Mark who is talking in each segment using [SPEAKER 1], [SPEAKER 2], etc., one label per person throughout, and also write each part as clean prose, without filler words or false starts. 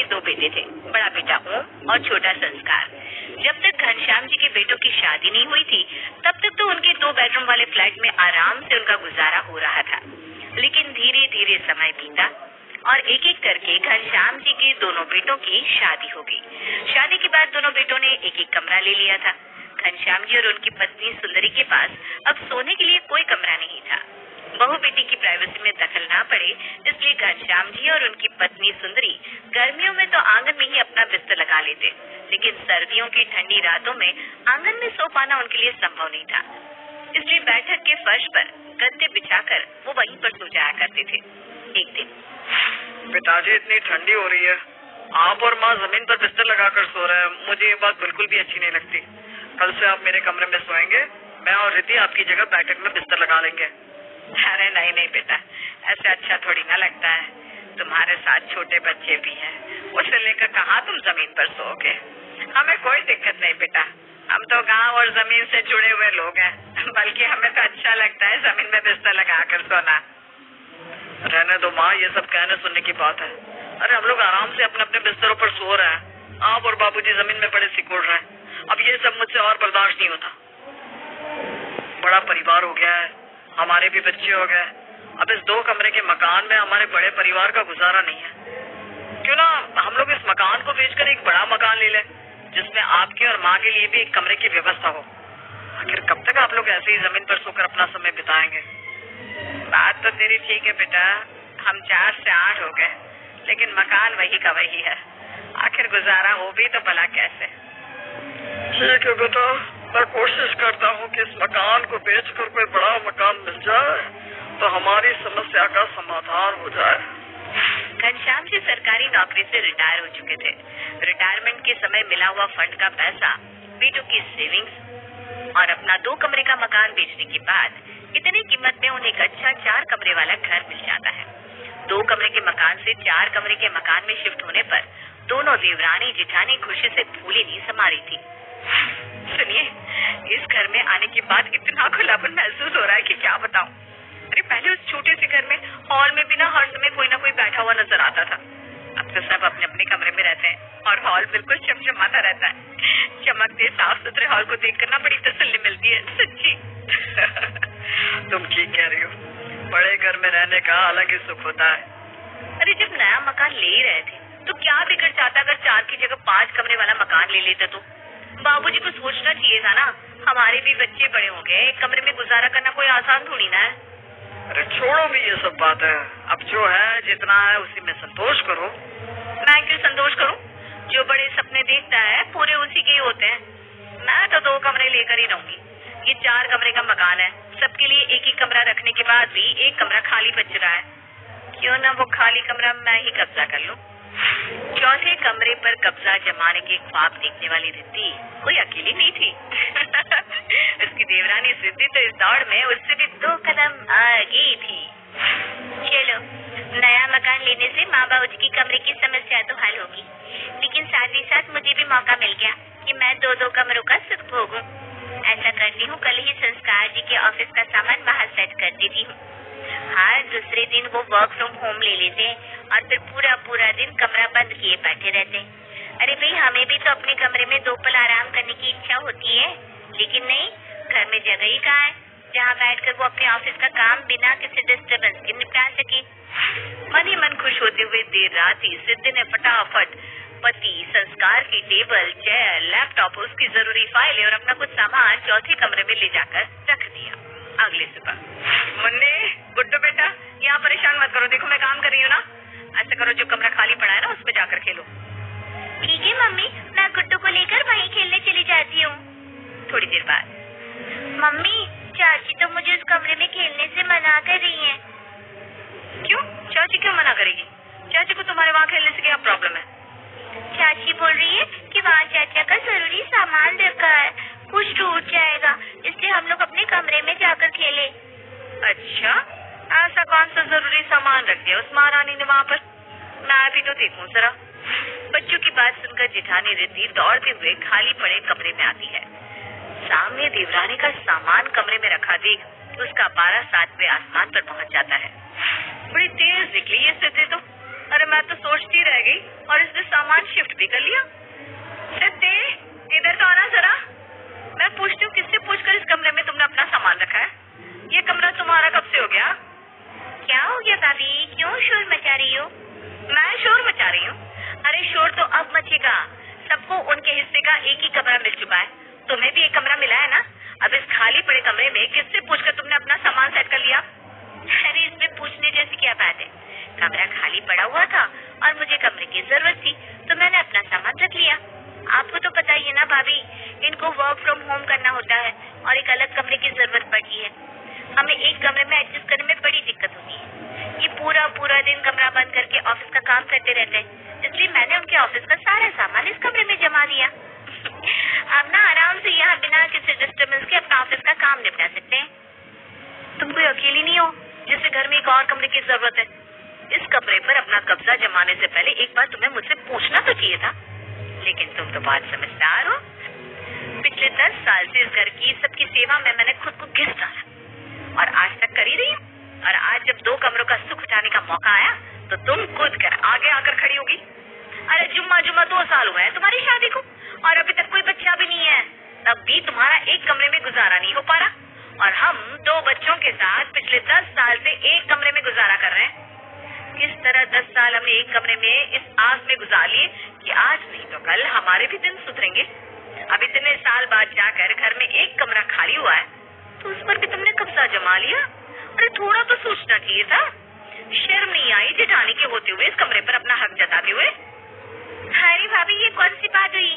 [SPEAKER 1] दो बेटे थे, बड़ा बेटा ओम और छोटा संस्कार। जब तक घनश्याम जी के बेटों की शादी नहीं हुई थी तब तक तो उनके 2 बेडरूम वाले फ्लैट में आराम से उनका गुजारा हो रहा था। लेकिन धीरे धीरे समय बीता और एक एक करके घनश्याम जी के दोनों बेटों की शादी हो गई। शादी के बाद दोनों बेटों ने एक एक कमरा ले लिया था। घनश्याम जी और उनकी पत्नी सुंदरी के पास अब सोने के लिए कोई कमरा नहीं था। बहू बेटी की प्राइवेसी में दखल ना पड़े इसलिए घनश्याम जी और उनकी पत्नी सुंदरी गर्मियों में तो आंगन में ही अपना बिस्तर लगा लेते, लेकिन सर्दियों की ठंडी रातों में आंगन में सो पाना उनके लिए संभव नहीं था। इसलिए बैठक के फर्श पर गद्दे बिछाकर वो वहीं पर सो जाया करते थे। एक दिन,
[SPEAKER 2] पिताजी इतनी ठंडी हो रही है, आप और माँ जमीन पर बिस्तर लगाकर सो रहे हैं, मुझे ये बात बिल्कुल भी अच्छी नहीं लगती। कल से आप मेरे कमरे में सोएंगे, मैं और रिद्धि आपकी जगह बैठक में बिस्तर लगा लेंगे।
[SPEAKER 1] अरे नहीं नहीं बेटा, ऐसे अच्छा थोड़ी ना लगता है। तुम्हारे साथ छोटे बच्चे भी हैं, उसे लेकर कहाँ तुम जमीन पर सोओगे। हमें कोई दिक्कत नहीं बेटा, हम तो गांव और जमीन से जुड़े हुए लोग हैं, बल्कि हमें तो अच्छा लगता है जमीन में बिस्तर लगाकर सोना।
[SPEAKER 2] रहने दो माँ, ये सब कहने सुनने की बात है। अरे हम लोग आराम से अपने अपने बिस्तरों पर सो रहे हैं, आप और बाबूजी जमीन में पड़े सिकुड़ रहे हैं। अब ये सब मुझसे और बर्दाश्त नहीं होता। बड़ा परिवार हो गया है, हमारे भी बच्चे हो गए। अब इस 2 कमरे के मकान में हमारे बड़े परिवार का गुजारा नहीं है। क्यों ना हम लोग इस मकान को बेचकर एक बड़ा मकान ले लें, जिसमें आपके और माँ के लिए भी एक कमरे की व्यवस्था हो। आखिर कब तक आप लोग ऐसे ही जमीन पर सोकर अपना समय बिताएंगे।
[SPEAKER 1] बात तो तेरी ठीक है बेटा, हम 4 से 8 हो गए, लेकिन मकान वही का वही है। आखिर गुजारा हो भी तो भला कैसे।
[SPEAKER 2] ठीक है बेटा, मैं कोशिश करता हूँ कि इस मकान को बेचकर कोई बड़ा मकान मिल जाए तो हमारी समस्या का समाधान हो जाए।
[SPEAKER 1] घनश्याम जी सरकारी नौकरी से रिटायर हो चुके थे। रिटायरमेंट के समय मिला हुआ फंड का पैसा, बेटों की सेविंग्स और अपना 2 कमरे का मकान बेचने के बाद इतनी कीमत में उन्हें एक अच्छा 4 कमरे वाला घर मिल जाता है। 2 कमरे के मकान से 4 कमरे के मकान में शिफ्ट होने पर दोनों देवरानी जेठानी खुशी से फूली नहीं समा रही थी। सुनिए, इस घर में आने के बाद इतना खुलापन महसूस हो रहा है कि क्या बताऊं। अरे पहले उस छोटे से घर में हॉल में भी ना हर समय कोई ना कोई बैठा हुआ नजर आता था। अब तो सब अपने अपने कमरे में रहते हैं और हॉल बिल्कुल चमचमाता रहता है। चमकते साफ सुथरे हॉल को देखकर ना बड़ी तसल्ली मिलती है, सच्ची।
[SPEAKER 2] तुम ठीक कह रही हो, बड़े घर में रहने का अलग ही सुख होता है।
[SPEAKER 1] अरे जब नया मकान ले ही रहे थे तो क्या बिगड़ जाता अगर 4 की जगह 5 कमरे वाला मकान ले लेते तो। बाबूजी को सोचना चाहिए था ना, हमारे भी बच्चे बड़े हो गए, एक कमरे में गुजारा करना कोई आसान थोड़ी ना है।
[SPEAKER 2] अरे छोड़ो भी ये सब बात है, अब जो है जितना है उसी में संतोष करो।
[SPEAKER 1] मैं क्यों संतोष करूं? जो बड़े सपने देखता है पूरे उसी के ही होते हैं। मैं तो 2 कमरे लेकर ही रहूंगी। ये 4 कमरे का मकान है, सबके लिए एक ही कमरा रखने के बाद भी एक कमरा खाली बच रहा है। क्यों ना वो खाली कमरा मैं ही कब्जा कर लूं। 4थे कमरे पर कब्जा जमाने के ख्वाब देखने वाली रिद्धि कोई अकेली नहीं थी। उसकी देवरानी सिद्धि तो इस दौड़ में उससे भी 2 कदम आगे थी। चलो, नया मकान लेने से माँ बाबूजी की कमरे की समस्या तो हल होगी, लेकिन साथ ही साथ मुझे भी मौका मिल गया कि मैं 2-2 कमरों का सुख भोगूं। ऐसा करती हूँ, कल ही संस्कार जी के ऑफिस का सामान बाहर सेट कर देती हूँ। हर दूसरे दिन वो वर्क फ्रॉम होम ले लेते हैं और फिर पूरा दिन कमरा बंद किए बैठे रहते हैं। अरे भाई, हमें भी तो अपने कमरे में 2 पल आराम करने की इच्छा होती है, लेकिन नहीं, घर में जगह ही कहाँ है जहाँ बैठकर वो अपने ऑफिस का काम बिना किसी डिस्टर्बेंस के निपटा सके। मन ही मन खुश होते हुए देर रात ही सिद्धि ने फटाफट पति संस्कार की टेबल, चेयर, लैपटॉप, उसकी जरूरी फाइलें और अपना कुछ सामान 4थे कमरे में ले जाकर रख दिया। अगले सुबह, मुन्ने, गुड्डू बेटा, यहाँ परेशान मत करो, देखो मैं काम कर रही हूँ ना। ऐसा करो, जो कमरा खाली पड़ा है ना उसमें जाकर खेलो। ठीक है मम्मी, मैं गुड्डू को लेकर वहीं खेलने चली जाती हूँ। थोड़ी देर बाद, मम्मी, चाची तो मुझे उस कमरे में खेलने से मना कर रही है। क्यों? चाची क्यों मना करेगी? चाची को तुम्हारे वहाँ खेलने से क्या प्रॉब्लम है? चाची बोल रही है कि वहाँ चाचा का जरूरी सामान रखा है, कुछ टूट जाएगा, इसलिए हम लोग अपने कमरे में जाकर खेले। अच्छा, ऐसा कौन सा जरूरी सामान रख दिया उस महारानी ने वहाँ पर? मैं भी तो देखूं जरा। बच्चों की बात सुनकर जेठानी रिद्धि दौड़ते हुए खाली पड़े कमरे में आती है। सामने देवरानी का सामान कमरे में रखा देख उसका 12 7वें आसमान पर पहुंच जाता है। बड़ी तेज निकली ये सिद्धि तो। अरे मैं तो सोचती रह गई और इसने शिफ्ट भी कर लिया। सिद्धि, इधर तो आना जरा। मैं पूछती हूँ किससे पूछकर इस कमरे में तुमने अपना सामान रखा है? ये कमरा तुम्हारा कब से हो गया? क्या हो गया भाभी, क्यों शोर मचा रही हो? मैं शोर मचा रही हूँ? अरे शोर तो अब मचेगा, सबको उनके हिस्से का एक ही कमरा मिल चुका है, तुम्हें भी एक कमरा मिला है ना। अब इस खाली पड़े कमरे में किससे पूछकर तुमने अपना सामान सेट कर लिया? अरे इसमें पूछने जैसी क्या बात है, कमरा खाली पड़ा हुआ था और मुझे कमरे की जरूरत थी तो मैंने अपना सामान रख लिया। आपको तो पता ही है ना भाभी, इनको वर्क फ्रॉम होम करना होता है और एक अलग कमरे की जरूरत पड़ती है। हमें एक कमरे में एडजस्ट करने में बड़ी दिक्कत होती है। ये पूरा पूरा दिन कमरा बंद करके ऑफिस का काम करते रहते हैं, इसलिए मैंने उनके ऑफिस का सारा सामान इस कमरे में जमा दिया। आप ना आराम से यहाँ बिना किसी डिस्टर्बेंस के अपना ऑफिस का काम निपटा सकते हैं। तुम कोई अकेली नहीं हो जिससे घर में एक और कमरे की जरूरत है। इस कमरे पर अपना कब्जा जमाने से पहले एक बार तुम्हें मुझसे पूछना तो चाहिए था, लेकिन तुम तो बहुत समझदार हो। पिछले 10 साल से इस घर की सबकी सेवा में मैंने खुद को घिस डाला और आज तक कर ही रही हूँ। और आज जब 2 कमरों का सुख उठाने का मौका आया तो तुम कूद कर आगे आकर खड़ी होगी। अरे जुम्मा 2 साल हुए हैं तुम्हारी शादी को और अभी तक कोई बच्चा भी नहीं है, तब भी तुम्हारा एक कमरे में गुजारा नहीं हो पा रहा और हम 2 बच्चों के साथ पिछले 10 साल से एक कमरे में गुजारा कर रहे हैं। किस तरह 10 साल हमने एक कमरे में इस आस में गुजार लिए कि आज नहीं तो कल हमारे भी दिन सुधरेंगे। अब इतने साल बाद जाकर घर में एक कमरा खाली हुआ है तो उस पर भी तुमने कब्जा जमा लिया। अरे थोड़ा तो सोचना चाहिए था, शर्म नहीं आई जेठानी के होते हुए इस कमरे पर अपना हक जताते हुए? अरे भाभी ये कौन सी बात हुई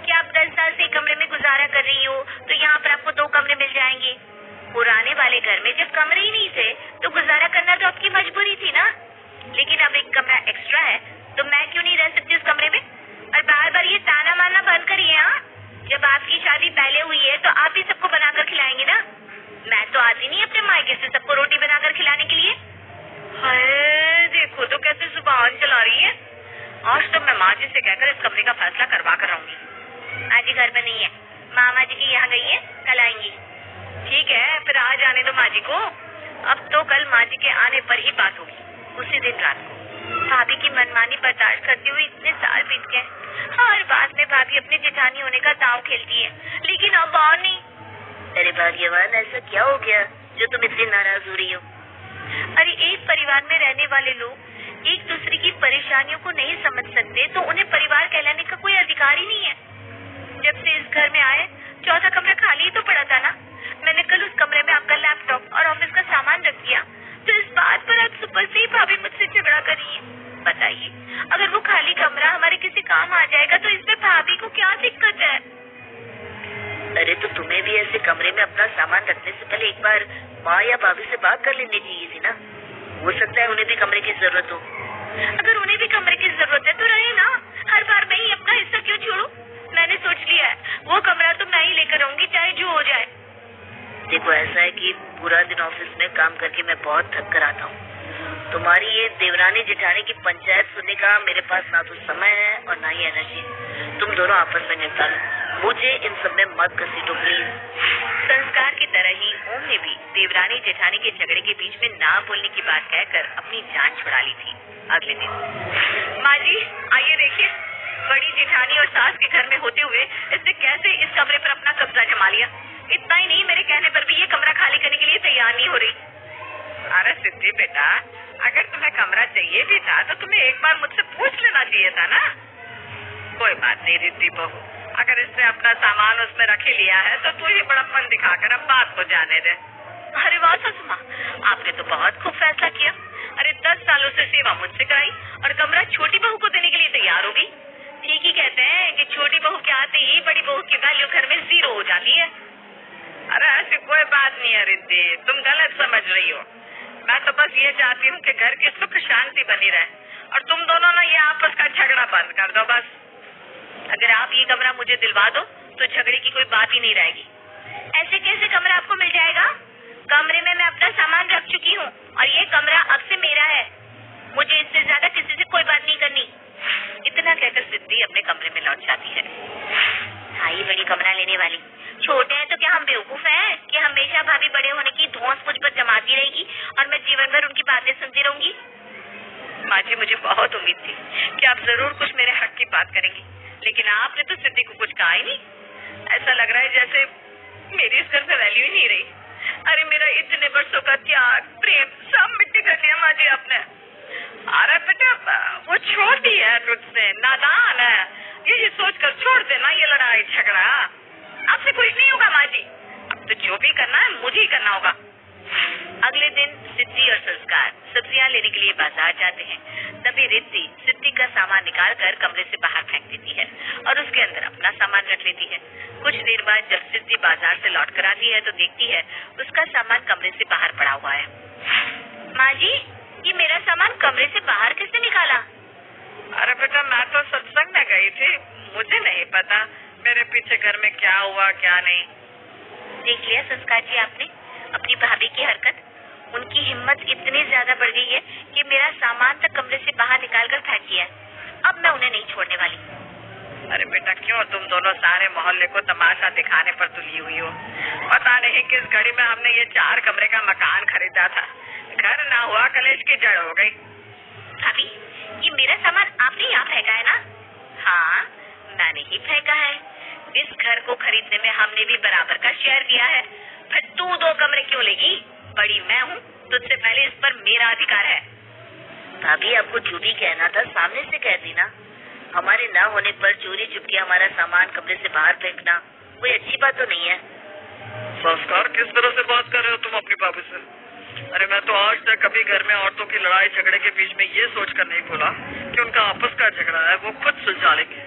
[SPEAKER 1] कि आप 10 साल से एक कमरे में गुजारा कर रही हो तो यहाँ पर आपको 2 कमरे मिल जाएंगे। पुराने वाले घर में जब कमरे ही नहीं थे तो गुजारा करना तो आपकी मजबूरी थी ना, लेकिन अब एक कमरा एक्स्ट्रा है तो मैं क्यों नहीं रह सकती उस कमरे में? और बार बार ये ताना मारना बंद करिए। हाँ, जब आपकी शादी पहले हुई है तो आप ही सबको बनाकर खिलाएंगे ना, मैं तो आती नहीं अपने मायके से सबको रोटी बनाकर खिलाने के लिए। हाय देखो तो कैसे जुबान चला रही है। आज तो मैं माँ जी से कहकर इस कमरे का फैसला करवा कर रहूंगी। माँ जी घर में नहीं है, मामा जी की यहाँ गई है, कल आएंगी। ठीक है फिर आ जाने दो माँ जी को, अब तो कल माँ जी के आने पर ही बात होगी, उसी दिन रात को। भाभी की मनमानी बर्दाश्त करते हुए इतने साल बीत गए, हर बात में भाभी अपने जेठानी होने का दांव खेलती है, लेकिन अब और नहीं। अरे भाग्यवान, ऐसा क्या हो गया जो तुम इतनी नाराज हो रही हो? अरे एक परिवार में रहने वाले लोग एक दूसरे की परेशानियों को नहीं समझ सकते तो उन्हें परिवार कहलाने का कोई अधिकार ही नहीं है। जब से इस घर में आए 4था कमरा खाली ही तो पड़ा था ना। मैंने कल उस कमरे में आपका लैपटॉप और ऑफिस का सामान रख दिया तो इस बात पर आज सुबह से ही भाभी मुझसे झगड़ा कर रही है। बताइए, अगर वो खाली कमरा हमारे किसी काम आ जाएगा तो इसमें भाभी को क्या दिक्कत है? अरे तो तुम्हें भी ऐसे कमरे में अपना सामान रखने से पहले एक बार माँ या भाभी से बात कर लेनी चाहिए थी ना। हो सकता है उन्हें भी कमरे की जरूरत हो। अगर उन्हें भी कमरे की जरूरत है तो रहे ना, हर बार मैं ही अपना हिस्सा क्यों छोड़ूं? मैंने सोच लिया है वो कमरा तो मैं ही लेकर आऊंगी चाहे जो हो जाए। देखो ऐसा है कि पूरा दिन ऑफिस में काम करके मैं बहुत थक कर आता हूँ। तुम्हारी ये देवरानी जेठानी की पंचायत सुनने का मेरे पास ना तो समय है और ना ही एनर्जी। तुम दोनों आपस में निपटा लो, मुझे इन सब में मत घसीटो प्लीज। संस्कार की तरह ही ओम ने भी देवरानी जेठानी के झगड़े के बीच में ना बोलने की बात कहकर अपनी जान छुड़ा ली थी। अगले दिन माँ जी आइए देखिए, बड़ी जेठानी और सास के घर में होते हुए इसने कैसे इस कमरे पर अपना कब्जा जमा लिया। इतना ही नहीं, मेरे कहने पर भी ये कमरा खाली करने के लिए तैयार नहीं हो रही। अरे सिद्धि बेटा, अगर तुम्हें कमरा चाहिए भी था तो तुम्हें एक बार मुझसे पूछ लेना चाहिए था ना। कोई बात नहीं रिद्धि बहू, अगर इसने अपना सामान उसमें रख ही लिया है तो तू ही बड़प्पन दिखाकर अब बात को जाने दे। अरे वाह सासू माँ, आपने तो बहुत खूब फैसला किया। अरे 10 सालों से सेवा मुझसे कराई और कमरा छोटी बहू को देने के लिए तैयार हो गई। ठीक ही कहते हैं कि छोटी बहू के आते ही बड़ी बहू की वैल्यू घर में 0 हो जाती है। अरे ऐसी कोई बात नहीं है रिद्धि, तुम गलत समझ रही हो। मैं तो बस ये चाहती हूँ कि घर की सुख शांति बनी रहे और तुम दोनों ना ये आपस का झगड़ा बंद कर दो बस। अगर आप ये कमरा मुझे दिलवा दो तो झगड़े की कोई बात ही नहीं रहेगी। ऐसे कैसे कमरा आपको मिल जाएगा? कमरे में मैं अपना सामान रख चुकी हूँ और ये कमरा अब से मेरा है। मुझे इससे ज्यादा किसी से कोई बात नहीं करनी। इतना कहकर सिद्धि अपने कमरे में लौट जाती है। आई बड़ी कमरा लेने वाली, छोटे हैं तो क्या हम बेवकूफ हैं कि हमेशा भाभी बड़े होने की धौंस मुझ पर जमाती रहेगी और मैं जीवन भर उनकी बातें सुनती रहूंगी? माँ जी, मुझे बहुत उम्मीद थी कि आप जरूर कुछ मेरे हक की बात करेंगी, लेकिन आपने तो सिद्धि को कुछ कहा ही नहीं। ऐसा लग रहा है जैसे मेरी इस घर में वैल्यू ही नहीं रही। अरे मेरा इतने वर्षों का त्याग, प्रेम सब मिट्टी कर दिया माँ जी आपने। अरे बेटा, वो छोटी है तुझसे, नादान है, यही सोचकर छोड़ देना ये लड़ाई झगड़ा। आपसे कुछ नहीं होगा माँ जी, अब तो जो भी करना है मुझे ही करना होगा। अगले दिन सिद्धि और संस्कार सब्जियां लेने के लिए बाजार जाते हैं। तभी रिद्धि सिद्धि का सामान निकाल कर कमरे से बाहर फेंक देती है और उसके अंदर अपना सामान रख लेती है। कुछ देर बाद जब सिद्धि बाजार से लौट कर आती है तो देखती है उसका सामान कमरे से बाहर पड़ा हुआ है। माँ जी, ये मेरा सामान कमरे से बाहर किसने निकाला?
[SPEAKER 2] अरे बेटा, मैं तो सत्संग में गई थी, मुझे नहीं पता मेरे पीछे घर में क्या हुआ क्या नहीं।
[SPEAKER 1] देख लिया संस्कार जी आपने अपनी भाभी की हरकत। उनकी हिम्मत इतनी ज्यादा बढ़ गई है कि मेरा सामान तक कमरे से बाहर निकाल कर फेंक दिया है। अब मैं उन्हें नहीं छोड़ने वाली।
[SPEAKER 2] अरे बेटा, क्यों तुम दोनों सारे मोहल्ले को तमाशा दिखाने पर तुली हुई हो? पता नहीं किस घड़ी में हमने ये 4 कमरे का मकान खरीदा था, घर ना हुआ कलेश की जड़ हो गई।
[SPEAKER 1] भाभी, ये मेरा सामान आपने यहाँ फेंका है ना? हाँ, मैंने ही फेंका है। इस घर को खरीदने में हमने भी बराबर का शेयर दिया है। फिर तू 2 कमरे क्यों लेगी? बड़ी मैं हूँ, तुझसे पहले इस पर मेरा अधिकार है।
[SPEAKER 3] भाभी, आपको जो भी कहना था सामने से कह दी ना। हमारे ना होने पर चोरी चुपके हमारा सामान कमरे से बाहर फेंकना कोई अच्छी बात तो नहीं है।
[SPEAKER 2] संस्कार, किस तरह से बात कर रहे हो तुम अपनी भाभी से? अरे मैं तो आज तक कभी घर में औरतों की लड़ाई झगड़े के बीच में ये सोचकर नहीं बोला कि उनका आपस का झगड़ा है वो खुद सुलझा लेंगे,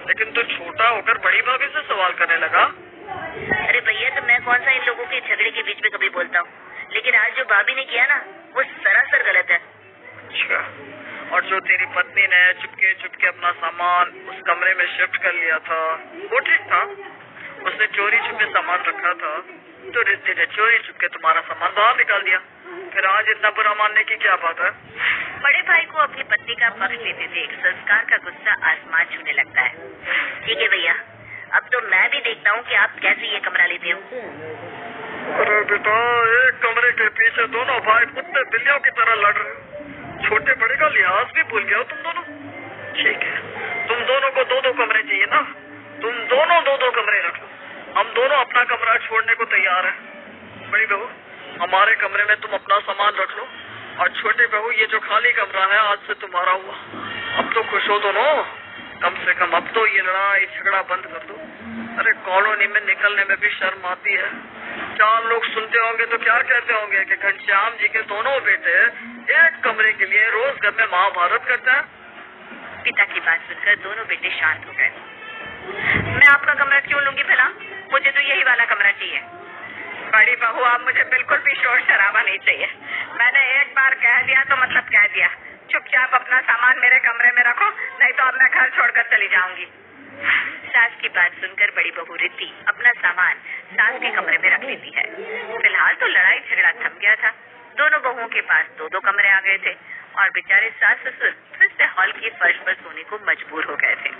[SPEAKER 2] लेकिन तू छोटा होकर बड़ी भाभी से सवाल करने लगा।
[SPEAKER 3] अरे भैया, तो मैं कौन सा इन लोगों के झगड़े के बीच में कभी बोलता हूँ, लेकिन आज जो भाभी ने किया ना वो सरासर गलत है।
[SPEAKER 2] अच्छा, और जो तेरी पत्नी ने चुपके चुपके अपना सामान उस कमरे में शिफ्ट कर लिया था वो ठीक था? उसने चोरी छुपे सामान रखा था तो रिद्धि ने चोरी छुपके तुम्हारा सामान बाहर निकाल दिया। फिर आज इतना बुरा मानने की क्या बात है?
[SPEAKER 1] बड़े भाई को अपनी पत्नी का पक्ष लेते देख संस्कार का गुस्सा आसमान छूने लगता है।
[SPEAKER 3] ठीक है भैया, अब तो मैं भी देखता हूँ कि आप कैसे ये कमरा लेते हो।
[SPEAKER 2] अरे बेटा, एक कमरे के पीछे दोनों भाई कुत्ते बिल्लियों की तरह लड़ रहे हो। छोटे बड़े का लिहाज भी भूल गए हो तुम दोनों। ठीक है, तुम दोनों को 2-2 कमरे चाहिए ना? तुम दोनों 2-2 कमरे रख लो, हम दोनों अपना कमरा छोड़ने को तैयार हैं। बड़ी बहू, हमारे कमरे में तुम अपना सामान रख लो, और छोटे बहू ये जो खाली कमरा है आज से तुम्हारा हुआ। अब तो खुश हो दोनों, कम से कम अब तो ये लड़ाई झगड़ा बंद कर दो। अरे कॉलोनी में निकलने में भी शर्म आती है। 4 लोग सुनते होंगे तो क्या कहते होंगे कि घनश्याम जी के दोनों बेटे एक कमरे के लिए रोज घर में महाभारत करते हैं।
[SPEAKER 1] पिता की बात सुनकर दोनों बेटे शांत हो गए। मैं आपका कमरा क्यों लूंगी भला? मुझे तो यही वाला कमरा चाहिए। बड़ी बहू, आप मुझे बिल्कुल भी शोर शराबा नहीं चाहिए। मैंने एक बार कह दिया तो मतलब कह दिया। चुपचाप अपना सामान मेरे कमरे में रखो, नहीं तो अब मैं घर छोड़कर चली जाऊंगी। सास की बात सुनकर बड़ी बहू रिद्धि अपना सामान सास के कमरे में रख लेती है। फिलहाल तो लड़ाई झगड़ा थम गया था। दोनों बहुओं के पास 2-2 कमरे आ गए थे और बेचारे सास ससुर फिर से हॉल की फर्श पर सोने को मजबूर हो गए थे।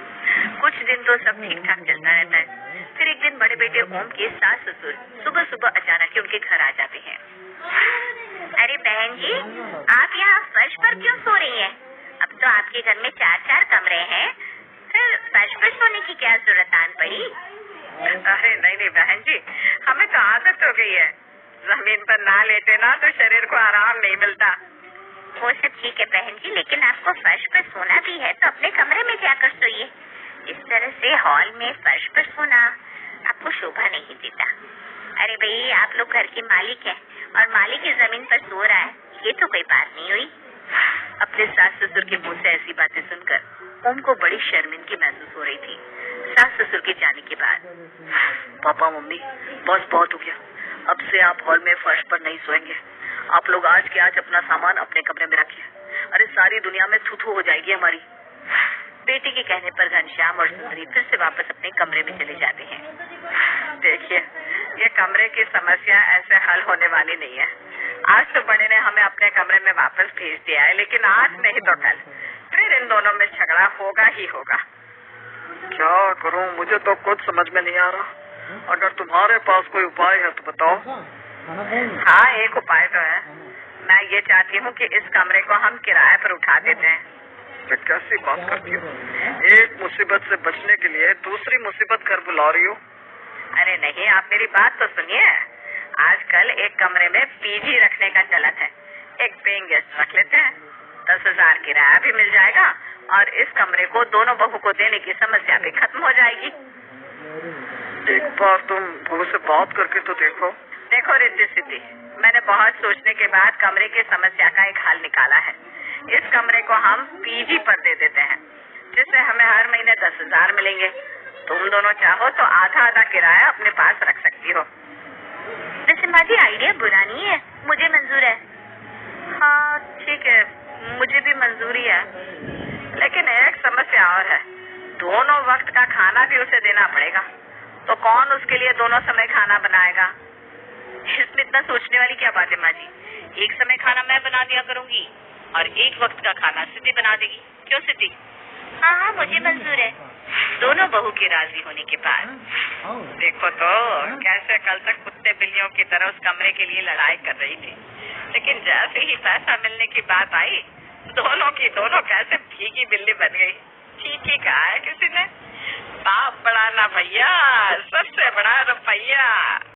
[SPEAKER 1] कुछ दिन तो सब ठीक ठाक चलता रहता है। फिर एक दिन बड़े बेटे ओम के सास ससुर सुबह सुबह अचानक ही उनके घर आ जाते हैं।
[SPEAKER 3] अरे बहन जी, आप यहाँ फर्श पर क्यों सो रही हैं? अब तो आपके घर में 4-4 कमरे हैं, फिर फर्श पर सोने की क्या जरूरत आन पड़ी?
[SPEAKER 1] अरे नहीं बहन जी, हमें तो आदत हो गई है। जमीन पर ना लेटे ना तो शरीर को आराम नहीं मिलता।
[SPEAKER 3] वो सब ठीक है बहन जी, लेकिन आपको फर्श पर सोना भी है तो अपने कमरे में जाकर सोइए। इस तरह से हॉल में फर्श पर सोना आपको शोभा नहीं देता। अरे भाई, आप लोग घर के मालिक हैं और मालिक की जमीन पर सो रहा है, ये तो कोई बात नहीं हुई।
[SPEAKER 1] अपने सास ससुर के मुंह से ऐसी बातें सुनकर ओम को बड़ी शर्मिंदगी महसूस हो रही थी। सास ससुर के जाने के बाद,
[SPEAKER 2] पापा मम्मी, बस बहुत हो गया, अब से आप हॉल में फर्श पर नहीं सोएंगे। आप लोग आज के आज अपना सामान अपने कमरे में रखिए। अरे सारी दुनिया में थू-थू हो जाएगी हमारी।
[SPEAKER 1] बेटी के कहने पर घनश्याम और सुंदरी फिर से वापस अपने कमरे में चले जाते हैं। देखिए, ये कमरे की समस्या ऐसे हल होने वाली नहीं है। आज तो बड़े ने हमें अपने कमरे में वापस भेज दिया है, लेकिन आज नहीं तो कल फिर इन दोनों में झगड़ा होगा ही होगा।
[SPEAKER 2] क्या करूं, मुझे तो कुछ समझ में नहीं आ रहा। अगर तुम्हारे पास कोई उपाय है तो बताओ।
[SPEAKER 1] हाँ, एक उपाय तो है। मैं ये चाहती हूँ कि इस कमरे को हम किराए पर उठा देते हैं।
[SPEAKER 2] तो कैसी बात करती हो? एक मुसीबत से बचने के लिए दूसरी मुसीबत घर बुला रही हो।
[SPEAKER 1] अरे नहीं, आप मेरी बात तो सुनिए। आजकल एक कमरे में पीजी रखने का चलन है। एक पेइंग गेस्ट रख लेते हैं, 10,000 किराया भी मिल जाएगा और इस कमरे को दोनों बहू को देने की समस्या भी खत्म हो जाएगी।
[SPEAKER 2] एक बार तुम बहू से बात करके तो देखो।
[SPEAKER 1] देखो रिद्धि सिद्धि, मैंने बहुत सोचने के बाद कमरे की समस्या का एक हल निकाला है। इस कमरे को हम पीजी पर दे देते हैं, जिससे हमें हर महीने 10,000 मिलेंगे। तुम दोनों चाहो तो आधा आधा किराया अपने पास रख सकती हो।
[SPEAKER 3] वैसे माँ जी आइडिया बुरा नहीं है, मुझे मंजूर है।
[SPEAKER 1] हाँ ठीक है, मुझे भी मंजूरी है, लेकिन एक समस्या और है। दोनों वक्त का खाना भी उसे देना पड़ेगा, तो कौन उसके लिए दोनों समय खाना बनाएगा? इसमें इतना सोचने वाली क्या बात है माँ जी? एक समय खाना मैं बना दिया करूंगी और एक वक्त का खाना सिद्धि बना देगी। क्यों सिद्धि?
[SPEAKER 3] हाँ हाँ मुझे मंजूर है।
[SPEAKER 1] दोनों बहू के राजी होने के बाद देखो तो कैसे कल तक कुत्ते बिल्लियों की तरह उस कमरे के लिए लड़ाई कर रही थी, लेकिन जैसे ही पैसा मिलने की बात आई, दोनों की दोनों कैसे भीगी बिल्ली बन गई। ठीक ही कहा है किसी ने, बाप बड़ा ना भैया, सबसे बड़ा रुपया।